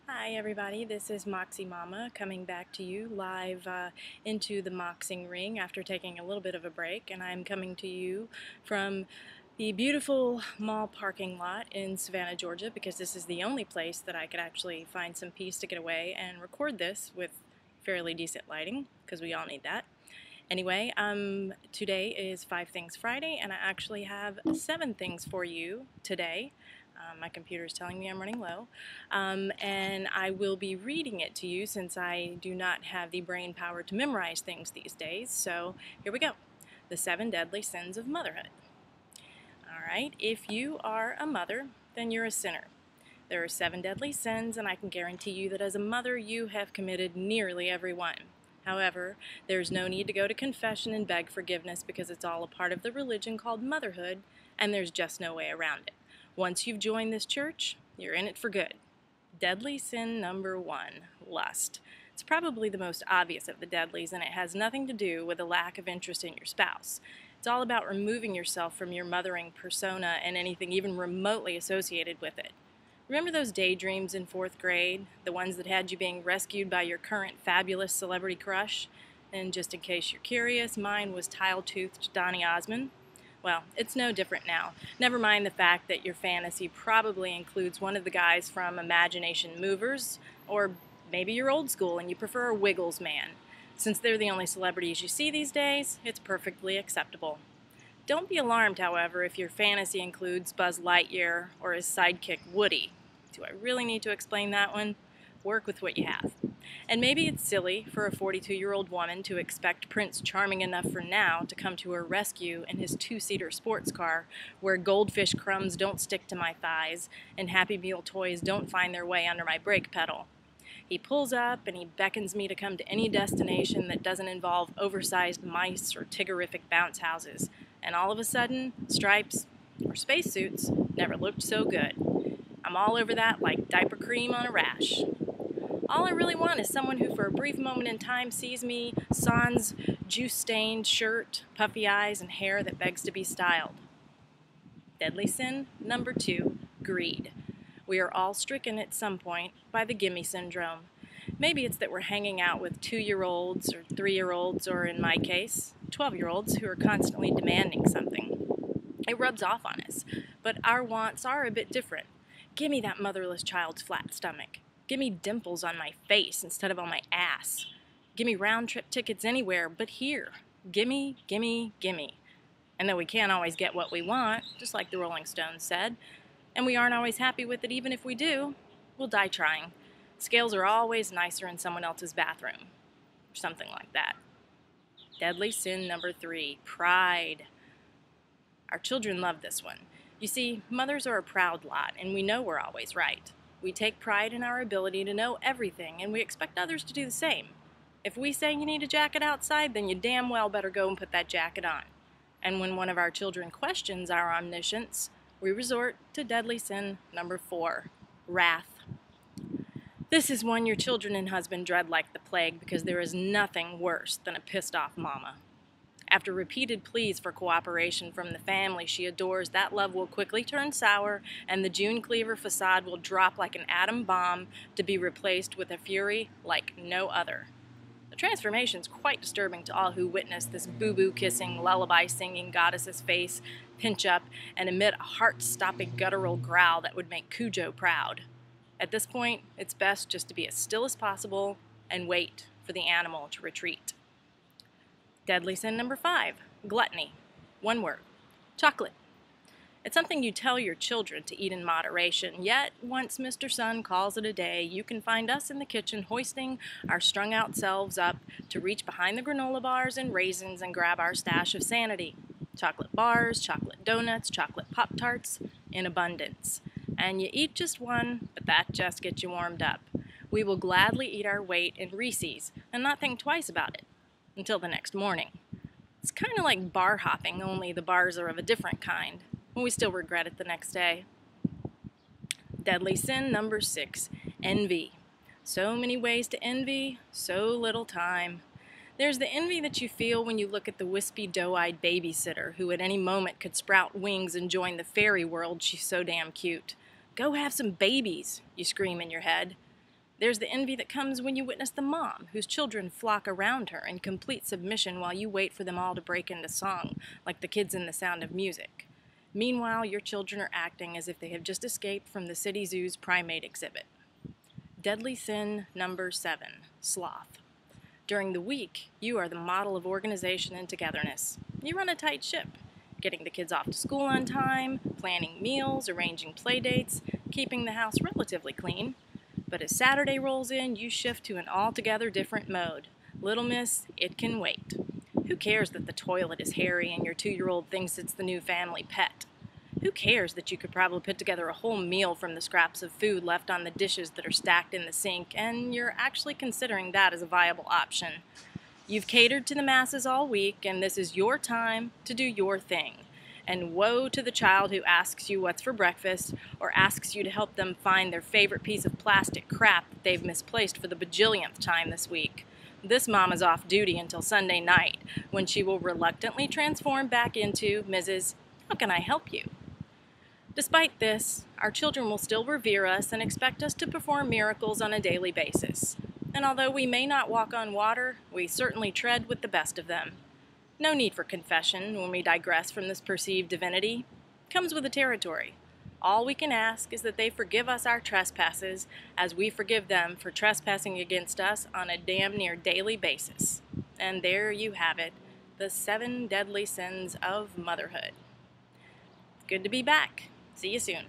Hi everybody, this is Moxie Mama coming back to you live into the Moxing Ring after taking a little bit of a break, and I'm coming to you from the beautiful mall parking lot in Savannah, Georgia, because this is the only place that I could actually find some peace to get away and record this with fairly decent lighting, because we all need that. Anyway, today is 5 Things Friday, and I actually have 7 things for you today. My computer is telling me I'm running low, and I will be reading it to you since I do not have the brain power to memorize things these days. So here we go. The 7 Deadly Sins of Motherhood. Alright, if you are a mother, then you're a sinner. There are 7 deadly sins, and I can guarantee you that as a mother you have committed nearly every one. However, there's no need to go to confession and beg forgiveness because it's all a part of the religion called motherhood, and there's just no way around it. Once you've joined this church, you're in it for good. Deadly sin number 1, lust. It's probably the most obvious of the deadlies, and it has nothing to do with a lack of interest in your spouse. It's all about removing yourself from your mothering persona and anything even remotely associated with it. Remember those daydreams in 4th grade? The ones that had you being rescued by your current fabulous celebrity crush? And just in case you're curious, mine was tile-toothed Donny Osmond. Well, it's no different now. Never mind the fact that your fantasy probably includes one of the guys from Imagination Movers, or maybe you're old school and you prefer a Wiggles man. Since they're the only celebrities you see these days, it's perfectly acceptable. Don't be alarmed, however, if your fantasy includes Buzz Lightyear or his sidekick Woody. Do I really need to explain that one? Work with what you have. And maybe it's silly for a 42-year-old woman to expect Prince Charming enough for now to come to her rescue in his 2-seater sports car where goldfish crumbs don't stick to my thighs and Happy Meal toys don't find their way under my brake pedal. He pulls up and he beckons me to come to any destination that doesn't involve oversized mice or Tiggerific bounce houses. And all of a sudden, stripes or spacesuits never looked so good. I'm all over that like diaper cream on a rash. All I really want is someone who for a brief moment in time sees me sans juice-stained shirt, puffy eyes, and hair that begs to be styled. Deadly sin number 2, greed. We are all stricken at some point by the gimme syndrome. Maybe it's that we're hanging out with 2-year-olds or 3-year-olds, or in my case, 12-year-olds who are constantly demanding something. It rubs off on us, but our wants are a bit different. Gimme that motherless child's flat stomach. Gimme dimples on my face instead of on my ass. Gimme round-trip tickets anywhere but here. Gimme, gimme, gimme. And though we can't always get what we want, just like the Rolling Stones said, and we aren't always happy with it even if we do, we'll die trying. Scales are always nicer in someone else's bathroom. Or something like that. Deadly sin number 3, pride. Our children love this one. You see, mothers are a proud lot, and we know we're always right. We take pride in our ability to know everything, and we expect others to do the same. If we say you need a jacket outside, then you damn well better go and put that jacket on. And when one of our children questions our omniscience, we resort to deadly sin number 4, wrath. This is one your children and husband dread like the plague because there is nothing worse than a pissed-off mama. After repeated pleas for cooperation from the family she adores, that love will quickly turn sour, and the June Cleaver facade will drop like an atom bomb to be replaced with a fury like no other. The transformation's quite disturbing to all who witness this boo-boo kissing, lullaby-singing goddess's face pinch up and emit a heart-stopping guttural growl that would make Cujo proud. At this point, it's best just to be as still as possible and wait for the animal to retreat. Deadly sin number 5, gluttony. One word, chocolate. It's something you tell your children to eat in moderation, yet once Mr. Sun calls it a day, you can find us in the kitchen hoisting our strung-out selves up to reach behind the granola bars and raisins and grab our stash of sanity. Chocolate bars, chocolate donuts, chocolate Pop-Tarts in abundance. And you eat just one, but that just gets you warmed up. We will gladly eat our weight in Reese's and not think twice about it until the next morning. It's kind of like bar hopping, only the bars are of a different kind, and we still regret it the next day. Deadly sin number 6, envy. So many ways to envy, so little time. There's the envy that you feel when you look at the wispy, doe-eyed babysitter who at any moment could sprout wings and join the fairy world. She's so damn cute. Go have some babies, you scream in your head. There's the envy that comes when you witness the mom, whose children flock around her in complete submission while you wait for them all to break into song, like the kids in The Sound of Music. Meanwhile, your children are acting as if they have just escaped from the city zoo's primate exhibit. Deadly sin number 7, sloth. During the week, you are the model of organization and togetherness. You run a tight ship, getting the kids off to school on time, planning meals, arranging play dates, keeping the house relatively clean. But as Saturday rolls in, you shift to an altogether different mode. Little miss, it can wait. Who cares that the toilet is hairy and your 2-year-old thinks it's the new family pet? Who cares that you could probably put together a whole meal from the scraps of food left on the dishes that are stacked in the sink, and you're actually considering that as a viable option? You've catered to the masses all week, and this is your time to do your thing. And woe to the child who asks you what's for breakfast, or asks you to help them find their favorite piece of plastic crap that they've misplaced for the bajillionth time this week. This mom is off duty until Sunday night, when she will reluctantly transform back into Mrs. How can I help you? Despite this, our children will still revere us and expect us to perform miracles on a daily basis. And although we may not walk on water, we certainly tread with the best of them. No need for confession when we digress from this perceived divinity. It comes with the territory. All we can ask is that they forgive us our trespasses as we forgive them for trespassing against us on a damn near daily basis. And there you have it, the 7 deadly sins of motherhood. Good to be back. See you soon.